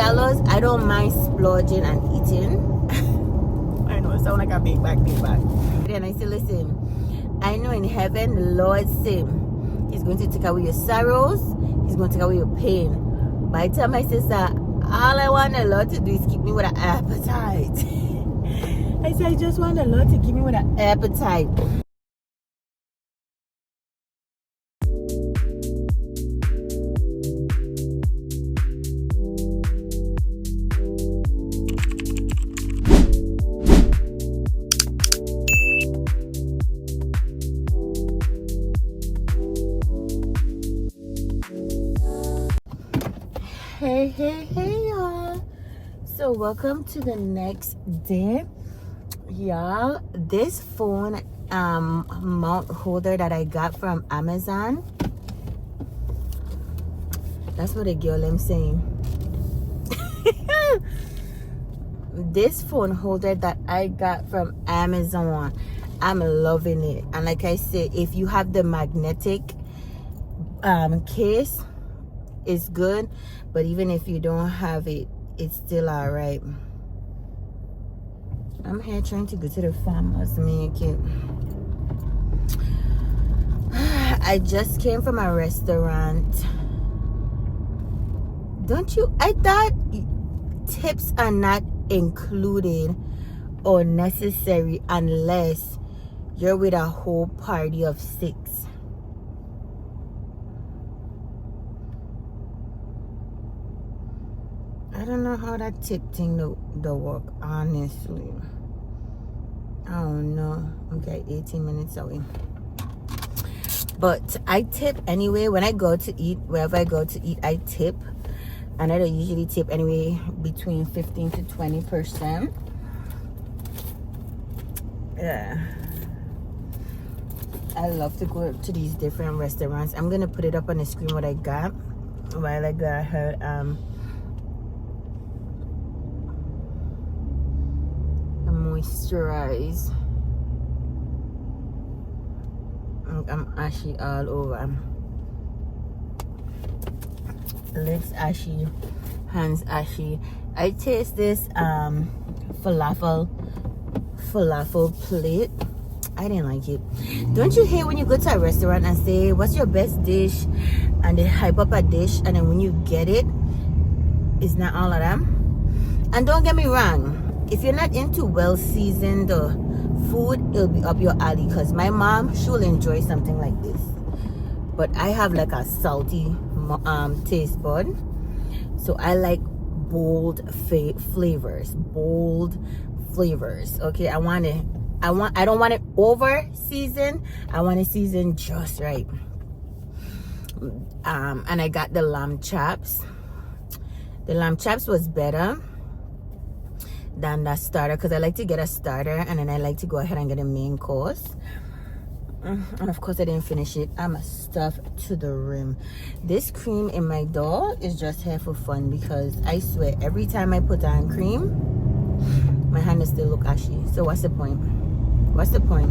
$50, I don't mind splurging and eating. I know, it sounds like a big bag. And I say, listen, I know in heaven the Lord say He's going to take away your sorrows, He's going to take away your pain. But I tell my sister, all I want the Lord to do is keep me with an appetite. I say, I just want the Lord to keep me with an appetite. Hey y'all, so welcome to the next day, y'all. This phone mount holder that I got from Amazon, that's what a girl I'm saying. This phone holder that I got from Amazon, I'm loving it. And like I said, if you have the magnetic case, it's good, but even if you don't have it, it's still all right. I'm here trying to go to the farmer's market. I just came from a restaurant. I thought tips are not included or necessary unless you're with a whole party of 6. I don't know how that tip thing the work, honestly. I don't know. Okay, 18 minutes away. But I tip anyway. When I go to eat, wherever I go to eat, I tip. And I don't usually tip anyway between 15 to 20%. Yeah. I love to go to these different restaurants. I'm gonna put it up on the screen what I got while I got her moisturize. I'm ashy all over. Lips ashy, hands ashy. I taste this falafel plate. I didn't like it. Don't you hate when you go to a restaurant and say, what's your best dish? And they hype up a dish, and then when you get it, it's not all of them. And don't get me wrong, if you're not into well-seasoned food, it'll be up your alley, because my mom, she'll enjoy something like this. But I have like a salty taste bud, so I like bold flavors. Okay, I don't want it over seasoned. I want it seasoned just right. And I got the lamb chops. The lamb chops was better than the starter, because I like to get a starter and then I like to go ahead and get a main course. And of course I didn't finish it. I'm stuffed to the rim. This cream in my doll is just here for fun, because I swear every time I put on cream, my hand still look ashy. So what's the point? What's the point?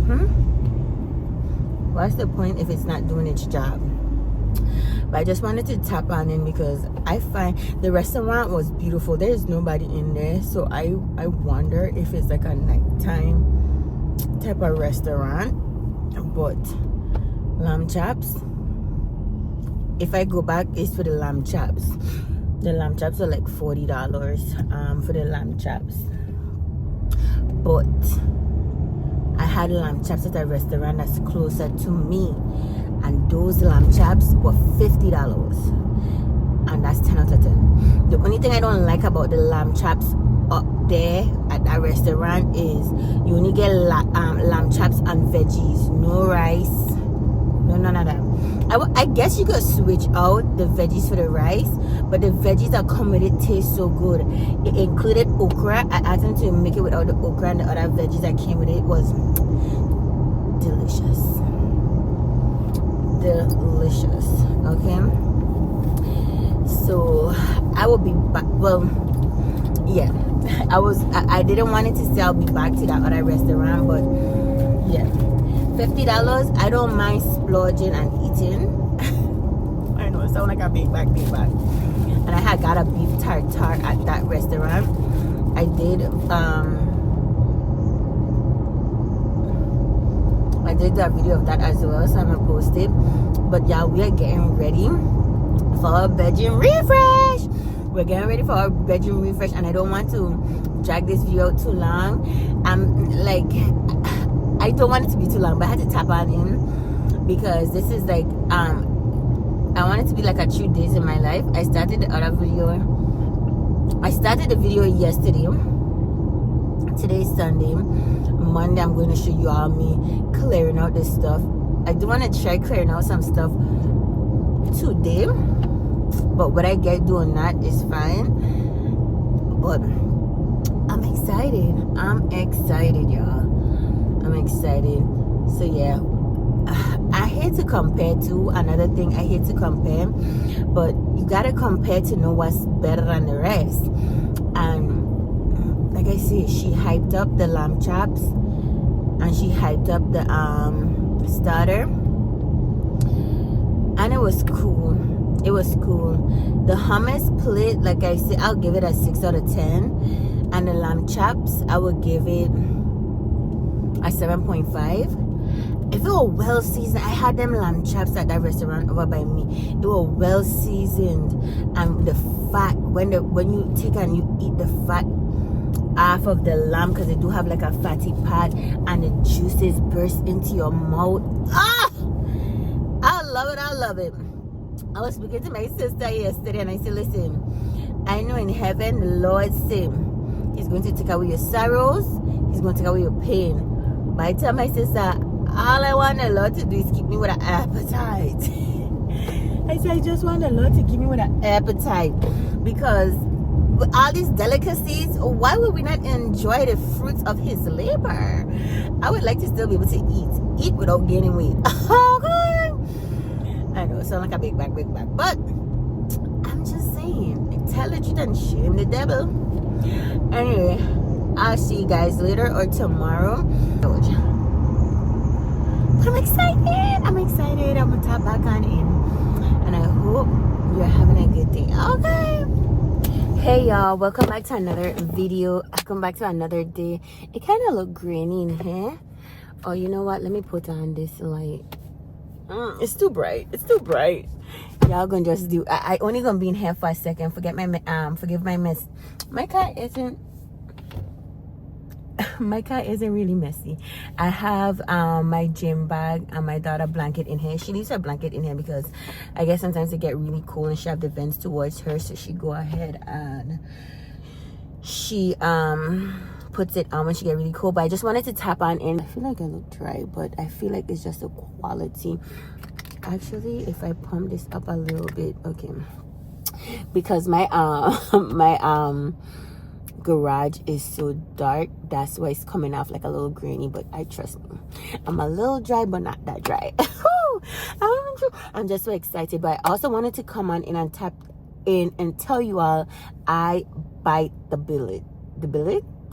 What's the point if it's not doing its job? But I just wanted to tap on in because I find the restaurant was beautiful. There's nobody in there, so I wonder if it's like a nighttime type of restaurant. But lamb chops, if I go back, it's for the lamb chops. The lamb chops are like $40 for the lamb chops. But I had lamb chops at a restaurant that's closer to me, and those lamb chops were $50, and that's 10 out of 10. The only thing I don't like about the lamb chops up there at that restaurant is you only get lamb chops and veggies, no rice, no none of that. I guess you could switch out the veggies for the rice, but the veggies that come with it taste so good. It included okra. I asked them to make it without the okra, and the other veggies that came with it was delicious. Okay, so I will be back. Well, yeah, I didn't want it to say I'll be back to that other restaurant, but yeah, $50, I don't mind splurging and eating. I know it sounds like a big bag. and I had got a beef tartare at that restaurant. I did that video of that as well, so I'm gonna post it. But yeah, we are getting ready for our bedroom refresh. We're getting ready for our bedroom refresh, and I don't want to drag this video out too long. Like, I don't want it to be too long, but I had to tap on in because this is like I want it to be like a true days in my life. I started the video yesterday. Today's Sunday. Monday I'm going to show you all me clearing out this stuff. I do want to try clearing out some stuff today, but what I get doing that is fine. But I'm excited, y'all. I'm excited. So yeah, I hate to compare to another thing. I hate to compare, but you gotta compare to know what's better than the rest. And like I said, she hyped up the lamb chops and she hyped up the starter, and it was cool. It was cool. The hummus plate, like I said, I'll give it a 6 out of 10, and the lamb chops, I would give it a 7.5. If it were well seasoned, I had them lamb chops at that restaurant over by me. It were well seasoned, and the fat, when you take and you eat the fat off of the lamb, because they do have like a fatty part, and the juices burst into your mouth. Ah, I love it. I was speaking to my sister yesterday, and I said, listen, I know in heaven the Lord said He's going to take away your sorrows, He's going to take away your pain. But I tell my sister, all I want the Lord to do is keep me with an appetite. I said, I just want the Lord to keep me with an appetite, because with all these delicacies, why would we not enjoy the fruits of His labor? I would like to still be able to eat without gaining weight. Okay. I know it sounds like a big bag, but I'm just saying, tell the truth and shame the devil. Anyway, I'll see you guys later or tomorrow. But I'm excited. I'm gonna tap back on in, and I hope you're having a good day. Okay. Hey y'all, welcome back to another video. Welcome back to another day. It kind of look grainy in here. Oh, you know what? Let me put on this light. It's too bright. Y'all gonna just do. I only gonna be in here for a second. Forgive my mess. My car isn't really messy. I have my gym bag and my daughter blanket in here. She needs her blanket in here because I guess sometimes it get really cold and she have the vents towards her, so she go ahead and she puts it on when she get really cold. But I just wanted to tap on in. I feel like I look dry, but I feel like it's just the quality. Actually, if I pump this up a little bit, okay, because my garage is so dark, that's why it's coming off like a little grainy. But I trust me, I'm a little dry, but not that dry. I'm just so excited. But I also wanted to come on in and tap in and tell you all, I bite the bullet.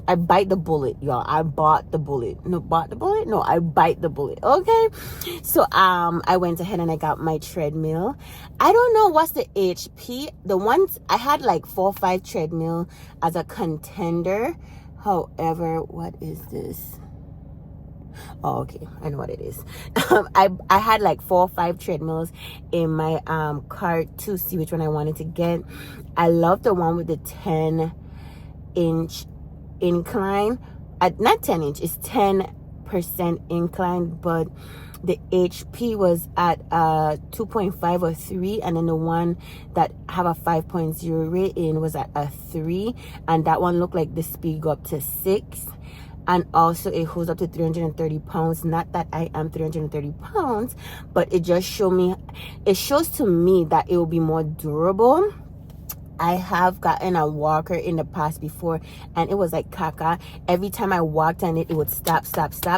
I bite the bullet, y'all. I bought the bullet. No, bought the bullet? No, I bite the bullet. Okay. So I went ahead and I got my treadmill. I don't know what's the HP. The ones I had like 4 or 5 treadmill as a contender. However, what is this? Oh, okay, I know what it is. I had like 4 or 5 treadmills in my cart to see which one I wanted to get. I love the one with the 10-inch incline. Not 10 inch, it's 10% incline, but the HP was at 2.5 or 3, and then the one that have a 5.0 rating was at a 3, and that one looked like the speed go up to 6. And also it holds up to 330 pounds. Not that I am 330 pounds, but it just shows to me that it will be more durable. I have gotten a walker in the past before, and it was like caca. Every time I walked on it, it would stop.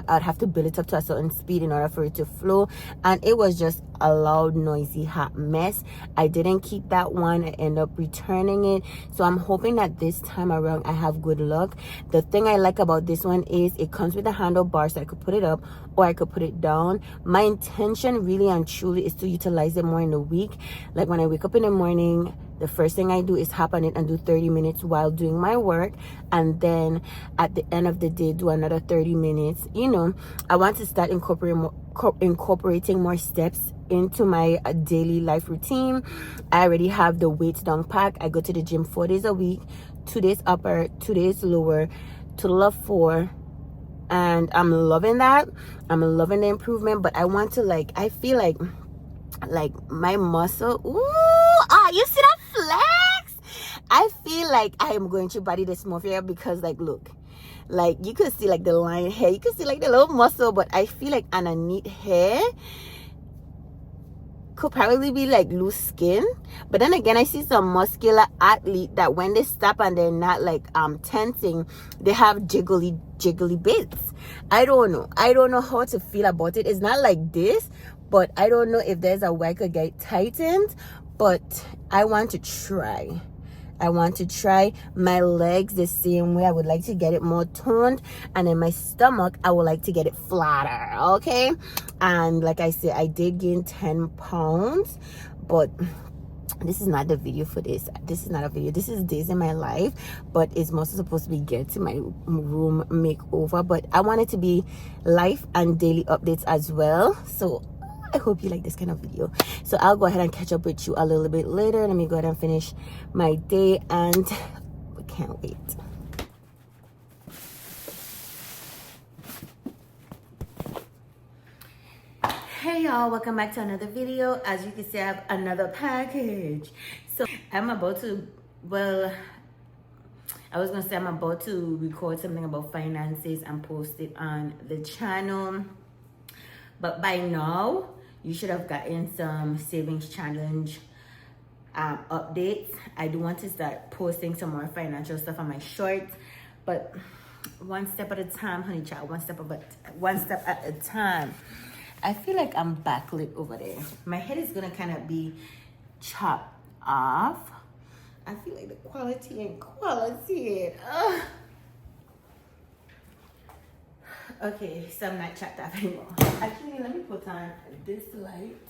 I'd have to build it up to a certain speed in order for it to flow, and it was just a loud, noisy, hot mess. I didn't keep that one. I ended up returning it. So I'm hoping that this time around I have good luck. The thing I like about this one is it comes with a handlebar, so I could put it up or I could put it down. My intention really and truly is to utilize it more in the week. Like when I wake up in the morning, the first thing I do is hop on it and do 30 minutes while doing my work. And then at the end of the day, do another 30 minutes. You know, I want to start incorporating more steps into my daily life routine. I already have the weights down pack. I go to the gym 4 days a week, 2 days upper, 2 days lower, total of 4. And I'm loving that. I'm loving the improvement. But I want to I feel like my muscle, you see that flex? I feel like I am going to body dysmorphia because look, you could see the line hair, you could see the little muscle, but I feel like underneath hair could probably be loose skin. But then again, I see some muscular athlete that when they stop and they're not tensing, they have jiggly bits. I don't know how to feel about it. It's not like this, but I don't know if there's a way I could get tightened. But I want to try. My legs the same way. I would like to get it more toned, and then my stomach I would like to get it flatter. Okay, and like I said, I did gain 10 pounds, but this is not the video for this. This is not a video. This is days in my life, but it's mostly supposed to be get to my room makeover. But I want it to be life and daily updates as well. So I hope you like this kind of video. So I'll go ahead and catch up with you a little bit later. Let me go ahead and finish my day, and I can't wait. Hey y'all, welcome back to another video. As you can see, I have another package. So I'm about to, I'm about to record something about finances and post it on the channel. But by now, you should have gotten some savings challenge updates. I do want to start posting some more financial stuff on my shorts, but one step at a time, honey child. One step at a time. I feel like I'm backlit over there. My head is gonna kind of be chopped off. I feel like the quality ain't quality. Okay, so I'm not chopped off anymore. Actually, let me put on this light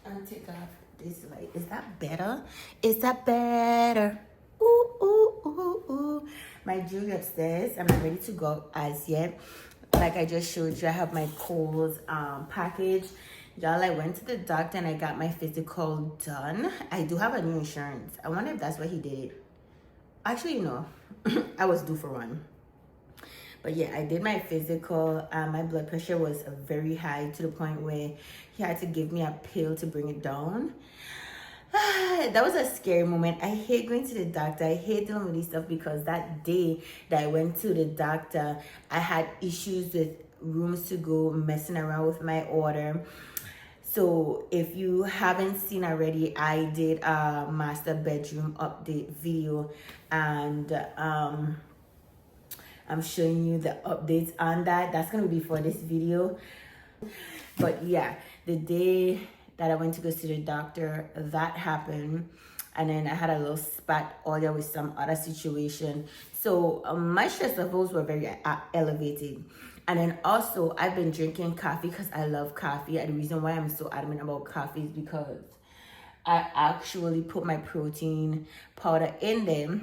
and take off this light. Is that better? Is that better? Ooh, ooh, ooh, ooh. My jewelry upstairs. I'm not ready to go as yet. Like I just showed you, I have my Kohl's package. Y'all, I went to the doctor and I got my physical done. I do have a new insurance. I wonder if that's what he did. Actually, no. I was due for one. But yeah, I did my physical. My blood pressure was very high to the point where he had to give me a pill to bring it down. That was a scary moment. I hate going to the doctor. I hate dealing with this stuff because that day that I went to the doctor, I had issues with rooms to go, messing around with my order. So if you haven't seen already, I did a master bedroom update video, and I'm showing you the updates on that. That's gonna be for this video. But yeah, the day that I went to go see the doctor, that happened. And then I had a little spat earlier with some other situation. So my stress levels were very elevated. And then also I've been drinking coffee because I love coffee. And the reason why I'm so adamant about coffee is because I actually put my protein powder in there,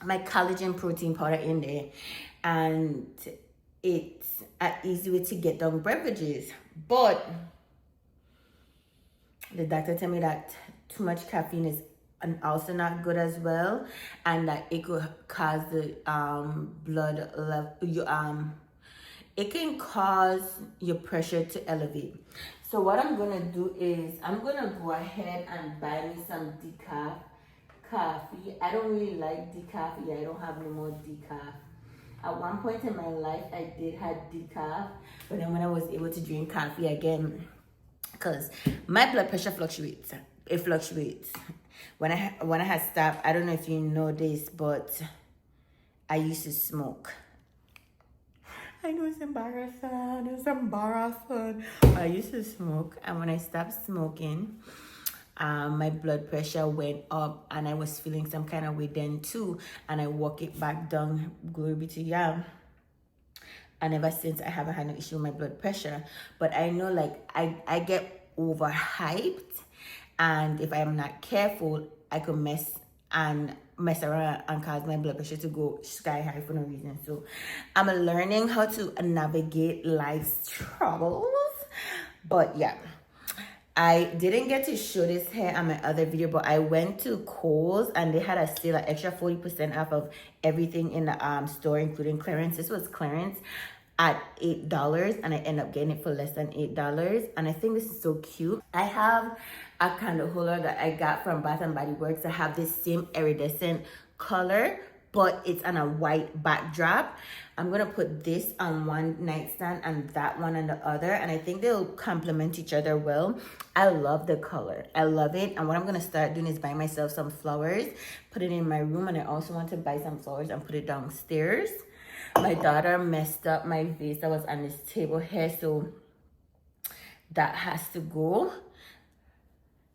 my collagen protein powder in there. And it's an easy way to get down beverages. But the doctor told me that too much caffeine is also not good as well, and that it could cause the blood level. It can cause your pressure to elevate. So what I'm gonna do is I'm gonna go ahead and buy me some decaf coffee. I don't really like decaf. Yeah, I don't have no more decaf. At one point in my life, I did have decaf, but then when I was able to drink coffee again, because my blood pressure fluctuates. It fluctuates. When I had stopped, I don't know if you know this, but I used to smoke. I know it's embarrassing. It's embarrassing. I used to smoke, and when I stopped smoking, my blood pressure went up, and I was feeling some kind of way then too. And I walk it back down. Glory be to Yah. And ever since, I haven't had no issue with my blood pressure. But I know, like, I get overhyped, and if I'm not careful, I could mess around and cause my blood pressure to go sky high for no reason. So I'm learning how to navigate life's troubles. But yeah, I didn't get to show this hair on my other video, but I went to Kohl's and they had a sale, an extra 40% off of everything in the store, including clearance. This was clearance at $8, and I end up getting it for less than $8. And I think this is so cute. I have a candle holder that I got from Bath and Body Works that have this same iridescent color, but it's on a white backdrop. I'm gonna put this on one nightstand and that one on the other, and I think they'll complement each other well. I love the color. I love it. And what I'm gonna start doing is buy myself some flowers, put it in my room, and I also want to buy some flowers and put it downstairs. My daughter messed up my vase that was on this table here, so that has to go.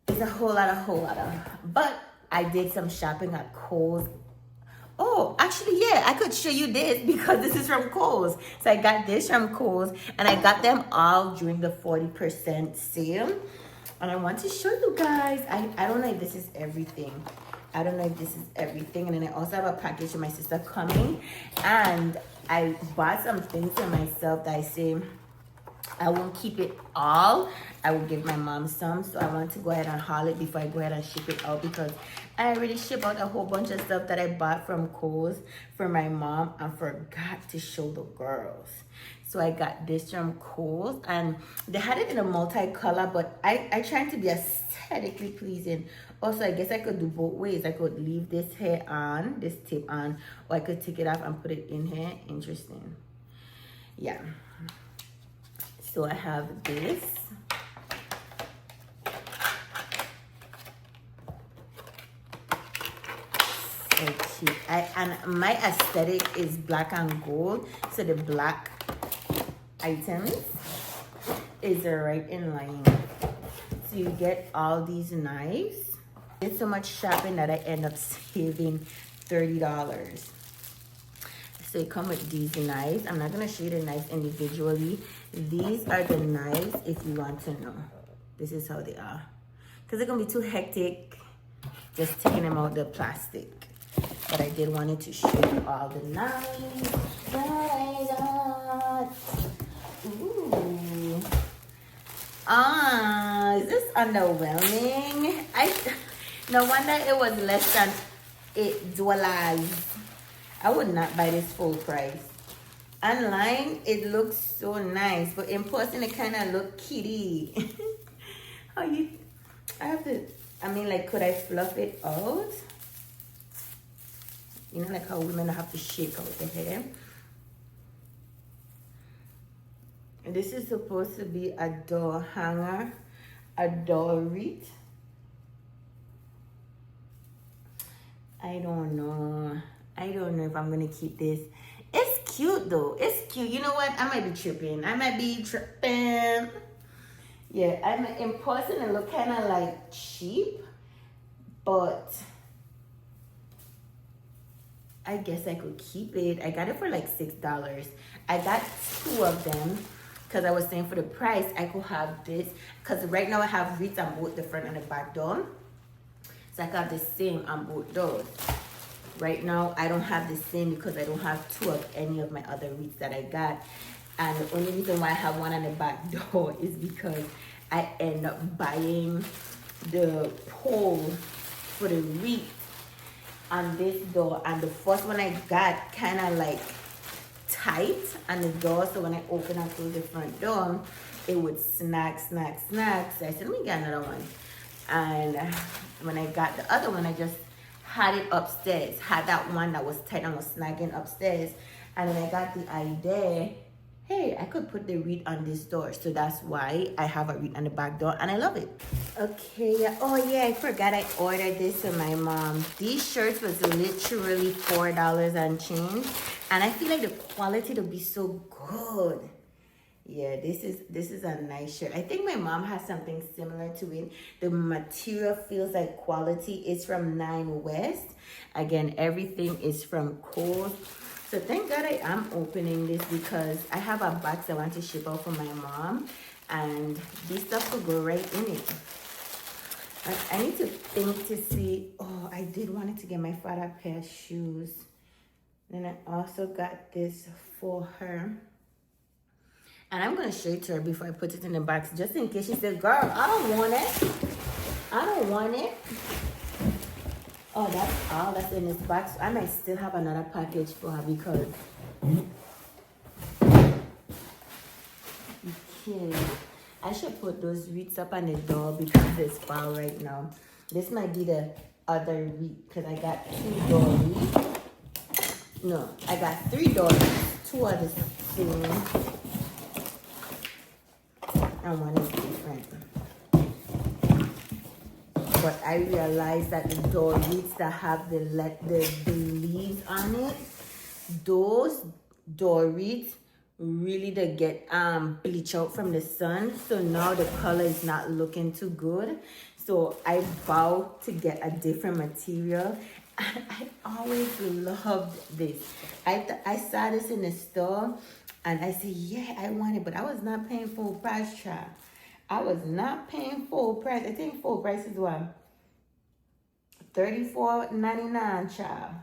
It's a whole lot of. But I did some shopping at Kohl's. Oh, actually, yeah, I could show you this because this is from Kohl's. So I got this from Kohl's, and I got them all during the 40% sale. And I want to show you guys. I don't know if this is everything. I don't know if this is everything. And then I also have a package for my sister coming. And I bought some things for myself that I say I won't keep it all. I will give my mom some. So I want to go ahead and haul it before I go ahead and ship it out, because I already shipped out a whole bunch of stuff that I bought from Kohl's for my mom and forgot to show the girls. So I got this from Kohl's, and they had it in a multicolor, but I tried to be aesthetically pleasing. Also, I guess I could do both ways. I could leave this hair on, this tip on, or I could take it off and put it in here. Interesting. Yeah. So I have this. So cute. And my aesthetic is black and gold. So the black items is right in line. So you get all these knives. Did so much shopping that I end up saving $30. So you come with these knives. I'm not gonna show you the knives individually. These are the knives if you want to know. This is how they are. Because they're gonna be too hectic just taking them out the plastic. But I did wanted to show you all the knives that I got. Ooh. Is this underwhelming? No wonder it was less than $8. I would not buy this full price. Online, it looks so nice, but in person, it kind of look kitty. Like, could I fluff it out? You know, like how women have to shake out the hair. And this is supposed to be a door hanger, a door wreath. I don't know if I'm gonna keep this. It's cute though. It's cute. You know what? I might be tripping. Yeah, in person it look kind of like cheap, but I guess I could keep it. I got it for like $6. I got 2 of them because I was saying for the price I could have this, because right now I have wreaths on both the front and the back door. So I got the same on both doors. Right now, I don't have the same because I don't have 2 of any of my other wreaths that I got. And the only reason why I have one on the back door is because I end up buying the pole for the wreath on this door. And the first one I got kind of like tight on the door. So when I open and close the front door, it would snag. So I said, let me get another one. And when I got the other one, I just had it upstairs. Had that one that was tight and was snagging upstairs. And then I got the idea hey, I could put the wreath on this door. So that's why I have a wreath on the back door, and I love it. Okay, oh yeah, I forgot I ordered this for my mom. These shirts was literally $4 and change, and I feel like the quality will be so good. Yeah, this is a nice shirt. I think my mom has something similar to it. The material feels like quality. It's from Nine West. Again, everything is from Kohl's. So thank God I am opening this because I have a box I want to ship out for my mom, and this stuff will go right in it. I need to think to see. Oh, I did want to get my father a pair of shoes. Then I also got this for her. And I'm going to show it to her before I put it in the box, just in case she says, girl, I don't want it. I don't want it. Oh, that's all that's in this box. I might still have another package for her because I should put those wreaths up on the door because it's fall right now. This might be the other wreath because I got 2 door wreaths. No, I got 3 door wreaths. 2 are the same. And one is different. But I realized that the door wreaths that have the leaves on it, those door wreaths really they get bleach out from the sun. So now the color is not looking too good. So I vowed to get a different material. And I always loved this. I saw this in the store. And I said, yeah, I want it, but I was not paying full price, child. I was not paying full price. I think full price is what? $34.99, child.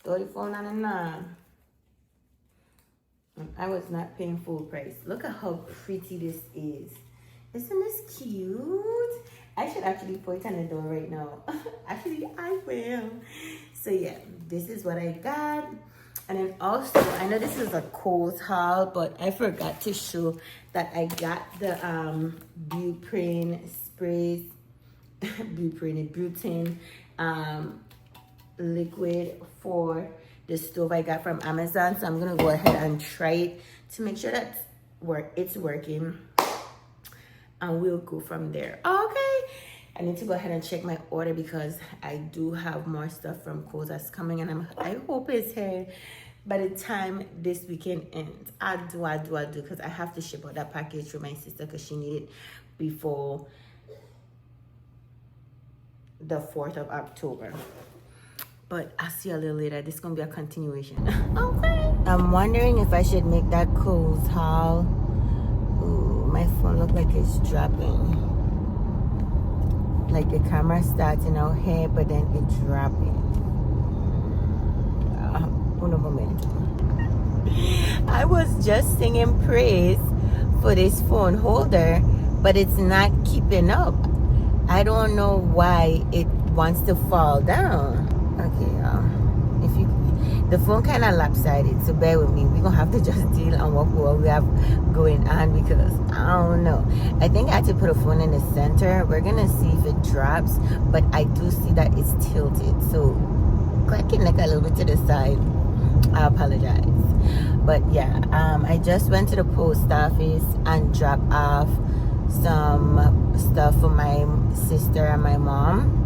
$34.99. I was not paying full price. Look at how pretty this is. Isn't this cute? I should actually put it on the door right now. Actually, I will. So yeah, this is what I got. And then also, I know this is a Kohl's haul, but I forgot to show that I got the butane sprays, butane liquid for the stove I got from Amazon. So I'm gonna go ahead and try it to make sure that it's working, and we'll go from there. Okay, I need to go ahead and check my order because I do have more stuff from Kohl's that's coming, and I hope it's here by the time this weekend ends. I do because I have to ship out that package for my sister because she needed it before the 4th of October. But I'll see you a little later. This is gonna be a continuation. Okay. I'm wondering if I should make that Kohl's haul. Ooh, my phone looks like it's dropping. Like the camera starting out here, but then it's dropping. Uno momento. I was just singing praise for this phone holder, but it's not keeping up. I don't know why it wants to fall down. Okay, if you, the phone kind of lopsided, so bear with me. We're gonna have to just deal on what we have going on because I don't know. I think I had to put a phone in the center. We're gonna see if it drops, but I do see that it's tilted, so cracking like a little bit to the side. I apologize. But yeah, I just went to the post office and dropped off some stuff for my sister and my mom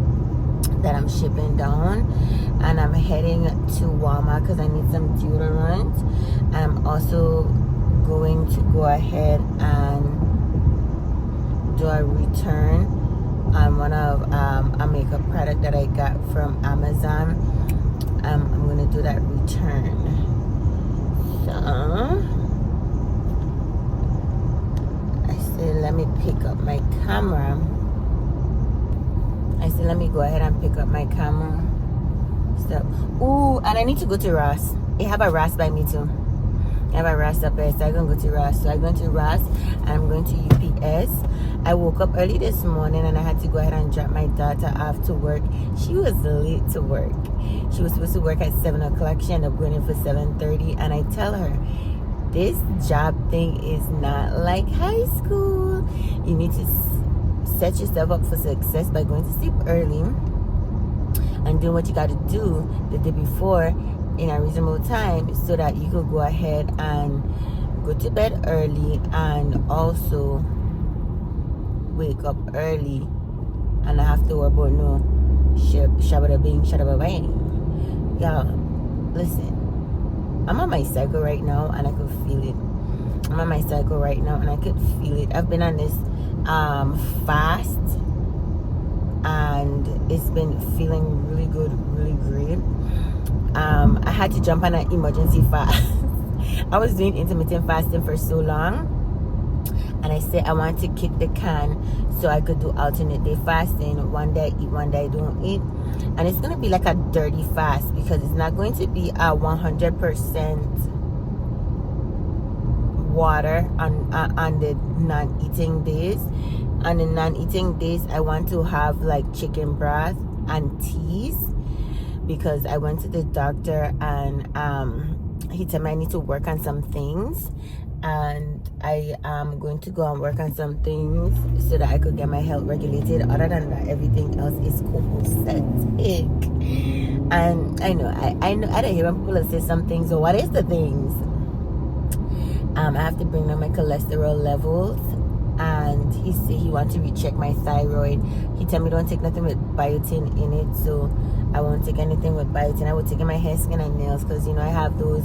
that I'm shipping down, and I'm heading to Walmart because I need some deodorant. And I'm also going to go ahead and do a return on one of a makeup product that I got from Amazon. I'm gonna do that return. So I said, let me pick up my camera. I said, let me go ahead and pick up my camera. So, ooh, and I need to go to Ross. They have a Ross by me too. I have a Ross up there, so I'm gonna go to Ross. So I'm going to Ross and I'm going to UPS. I woke up early this morning and I had to go ahead and drop my daughter off to work. She was late to work. She was supposed to work at 7 o'clock. She ended up going in for 7:30. And I tell her, this job thing is not like high school. You need to set yourself up for success by going to sleep early and doing what you got to do the day before in a reasonable time so that you could go ahead and go to bed early and also wake up early, and I have to worry about no shabada bing, shabada bang. Yeah, listen, I'm on my cycle right now and I could feel it. I'm on my cycle right now and I could feel it. I've been on this fast and it's been feeling really good, really great. I had to jump on an emergency fast. I was doing intermittent fasting for so long, and I said I want to kick the can so I could do alternate day fasting. One day I eat, one day I don't eat, and it's gonna be like a dirty fast because it's not going to be a 100% water on the non-eating days. On the non-eating days, I want to have like chicken broth and teas because I went to the doctor and he told me I need to work on some things, and I am going to go and work on some things so that I could get my health regulated. Other than that, everything else is copacetic. And I know I don't hear when people say some things. So what is the things? I have to bring down my cholesterol levels, and he said he wants to recheck my thyroid. He told me don't take nothing with biotin in it, so I won't take anything with biotin. I will take in my hair, skin, and nails because, you know, I have those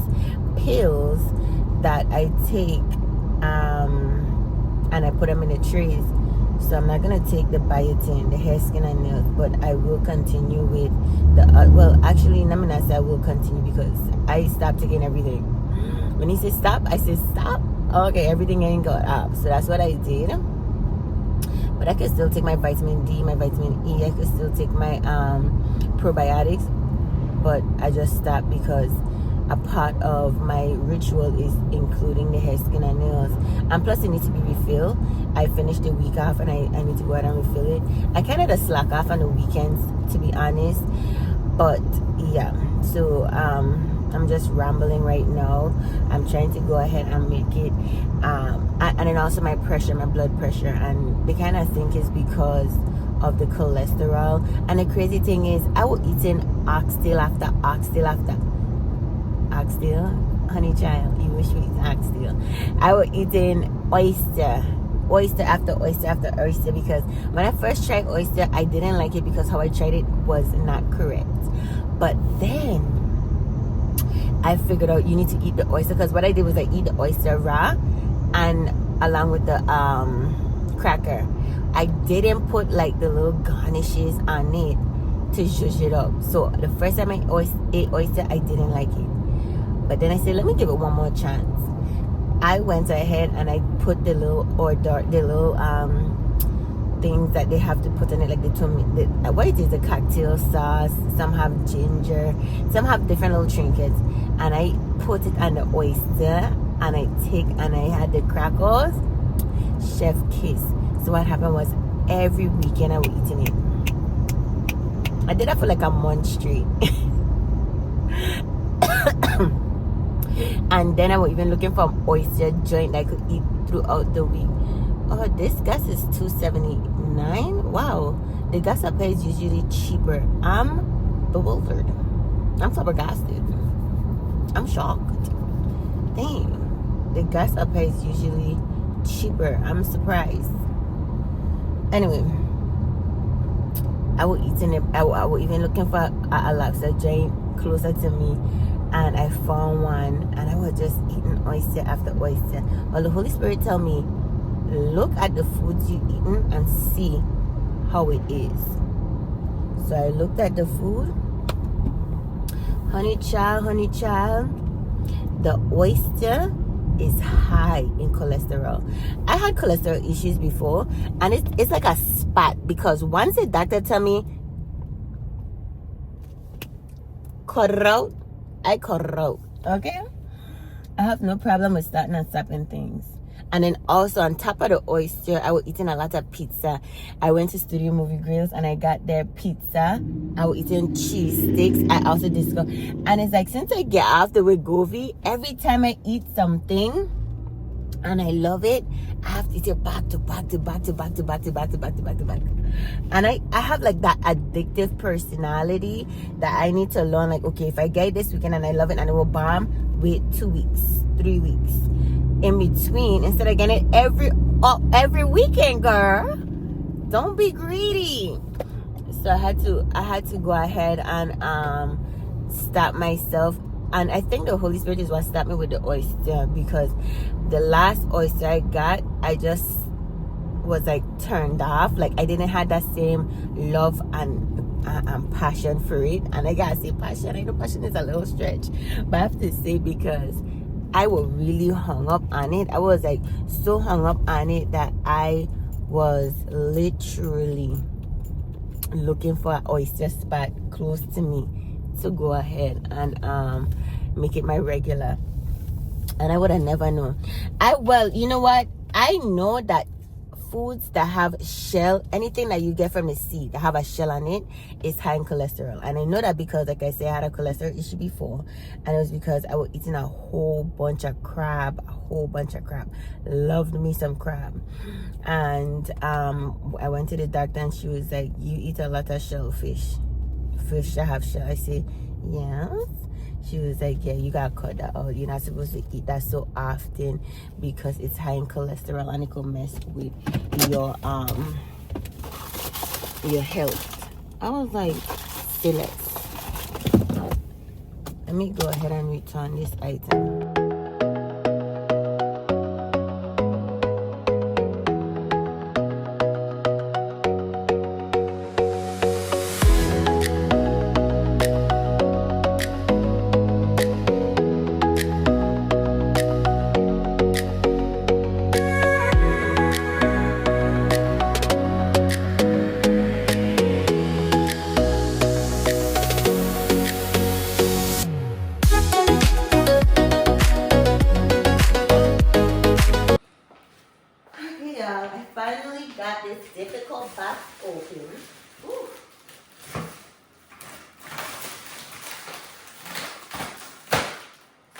pills that I take and I put them in the trays. So I'm not going to take the biotin, the hair, skin, and nails, but I will continue with the, well, actually, let me not say I will continue because I stopped taking everything. When he said stop, I said stop. Okay, everything ain't got up. So that's what I did. But I can still take my vitamin D, my vitamin E. I can still take my probiotics. But I just stopped because a part of my ritual is including the hair, skin, and nails. And plus, it needs to be refilled. I finished the week off and I need to go out and refill it. I kind of just slack off on the weekends, to be honest. But yeah, so I'm just rambling right now. I'm trying to go ahead and make it. And then also my pressure, my blood pressure. And they kind of think it's because of the cholesterol. And the crazy thing is, I was eating oxtail after oxtail after oxtail. Honey child, you wish we eat oxtail. I was eating oyster after oyster after oyster, because when I first tried oyster, I didn't like it because how I tried it was not correct. But then I figured out you need to eat the oyster, because what I did was I eat the oyster raw and along with the cracker. I didn't put like the little garnishes on it to zhuzh it up. So the first time I ate oyster, I didn't like it. But then I said, let me give it one more chance. I went ahead and I put the little things that they have to put in it, like what it is, the cocktail sauce. Some have ginger, some have different little trinkets, and I put it on the oyster, and I had the crackers. Chef kiss. So what happened was every weekend I was eating it. I did that for like a month straight. And then I was even looking for an oyster joint that I could eat throughout the week. Oh, this gas is $2.79. Wow, the gas up here is usually cheaper. I'm bewildered. I'm flabbergasted. I'm shocked. Dang, the gas up here is usually cheaper. I'm surprised. Anyway, I was eating it. I was even looking for a lobster joint closer to me, and I found one, and I was just eating oyster after oyster. Well, the Holy Spirit told me, look at the foods you eaten and see how it is. So I looked at the food. Honey child, the oyster is high in cholesterol. I had cholesterol issues before, and it's like a spot, because once the doctor tell me cut it out, I cut it out. Okay, I have no problem with starting and stopping things. And then also on top of the oyster, I was eating a lot of pizza. I went to Studio Movie Grills and I got their pizza. I was eating cheese sticks. I also disco. And it's like, since I get off the Wegovy, every time I eat something and I love it, I have to eat it back to back. And I have like that addictive personality that I need to learn, like, okay, if I get it this weekend and I love it and it will bomb, wait 2 weeks, 3 weeks in between instead of getting it every weekend, girl. Don't be greedy. So I had to go ahead and stop myself. And I think the Holy Spirit is what stopped me with the oyster, because the last oyster I got, I just was like turned off. Like I didn't have that same love and passion for it. And I gotta say passion. I know passion is a little stretch, but I have to say, because I was really hung up on it. I was like so hung up on it that I was literally looking for an oyster spot close to me to go ahead and make it my regular. And I would have never known. You know what? I know that foods that have shell, anything that you get from the sea that have a shell on it, is high in cholesterol. And I know that because, like I said, I had a cholesterol issue before, and it was because I was eating a whole bunch of crab. Loved me some crab. And I went to the doctor, and she was like, you eat a lot of shellfish, fish that have shell. I said, yes. She was like, yeah, you gotta cut that out. You're not supposed to eat that so often because it's high in cholesterol and it could mess with your health. I was like, select. Let me go ahead and return this item. I finally got this difficult box open. Ooh.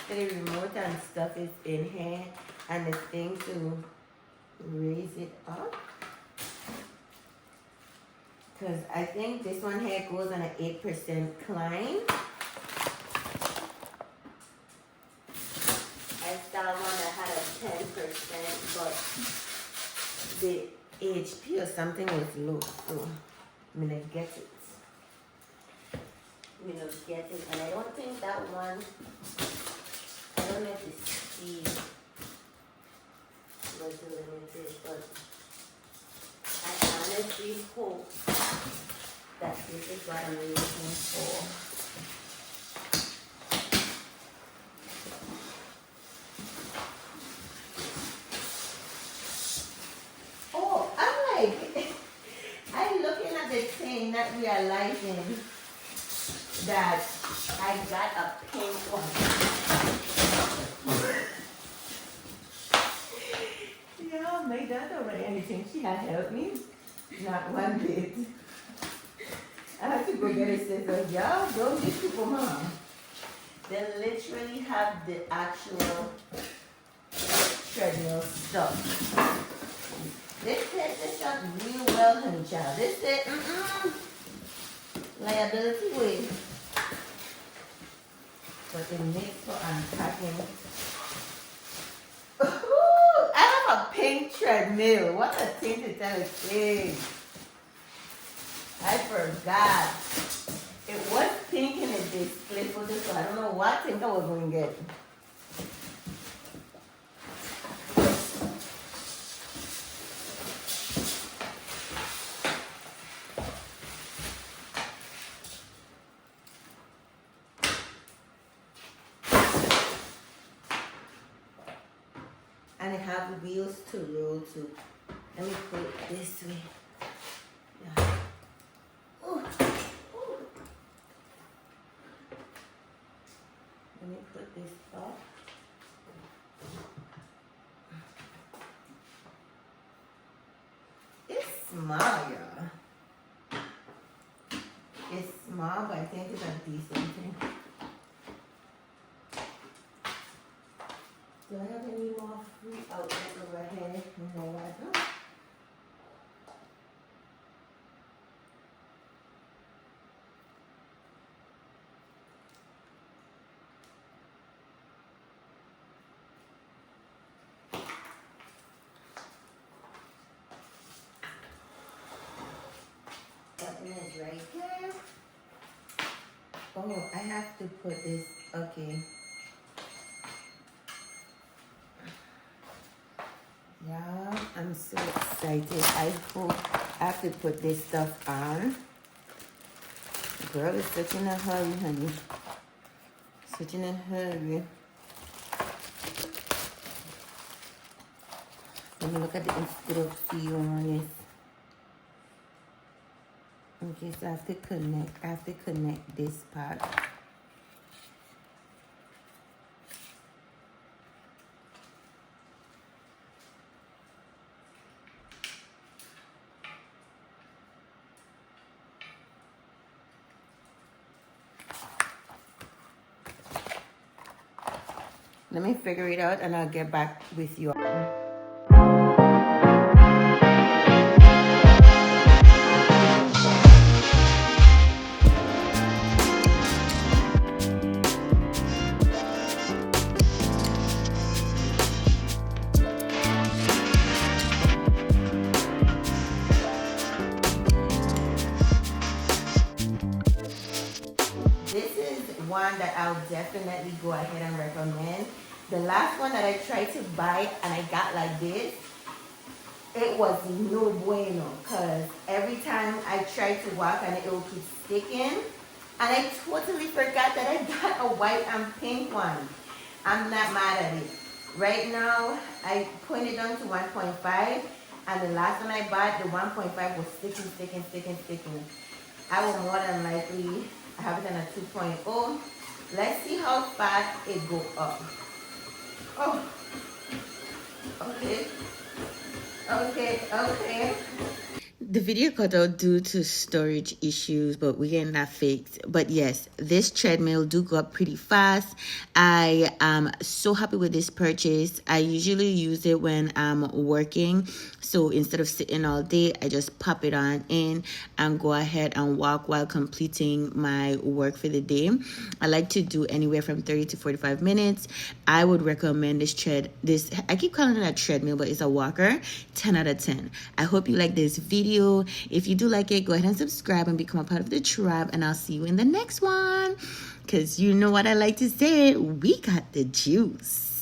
The remote and stuff is in here, and the thing to raise it up. Because I think this one here goes on an 8% climb. I saw one that had a 10%, but the HP or something was low, so I'm gonna get it. And I don't think that one, I don't know if the speed was limited, but I honestly hope that this is what I'm looking for. I'm looking at the thing, not realizing that I got a pink one. Yeah, my daughter or anything, she had helped me. Not one bit. I had to go get a scissors. Y'all, don't be people, mom. They literally have the actual treadmill stuff. This set this up real well, honey child. This set, liability with. But it makes for unpacking. Ooh, I have a pink treadmill. What a thing to tell a kid. I forgot. It was pink in a display photo, so I don't know what I think I was going to get. And it have wheels to roll to. Let me put it this way. Yeah. Ooh. Ooh. Let me put this up. It's small, y'all. It's small, but I think it's a decent thing. Do I have any more fruit out there over here? No, I don't. is right here. Oh, I have to put this, okay. Yeah, I'm so excited. I hope I have to put this stuff on. Girl is such in a hurry, honey. Such in a hurry. Let me look at the instruction on this. Okay, so I have to connect this part. Let me figure it out and I'll get back with you. This is one that I'll definitely go ahead and recommend. The last one that I tried to buy and I got like this, it was no bueno, because every time I tried to walk and it will keep sticking. And I totally forgot that I got a white and pink one. I'm not mad at it. Right now, I put it down to 1.5, and the last one I bought, the 1.5 was sticking. I will more than likely have it on a 2.0. Let's see how fast it goes up. Oh, okay. The video cut out due to storage issues, but we're getting that fixed. But yes, this treadmill do go up pretty fast. I am so happy with this purchase. I usually use it when I'm working. So instead of sitting all day, I just pop it on in and go ahead and walk while completing my work for the day. I like to do anywhere from 30 to 45 minutes. I would recommend this, I keep calling it a treadmill, but it's a walker. 10 out of 10. I hope you like this video. If you do like it, go ahead and subscribe and become a part of the tribe, and I'll see you in the next one, because you know what I like to say, we got the juice.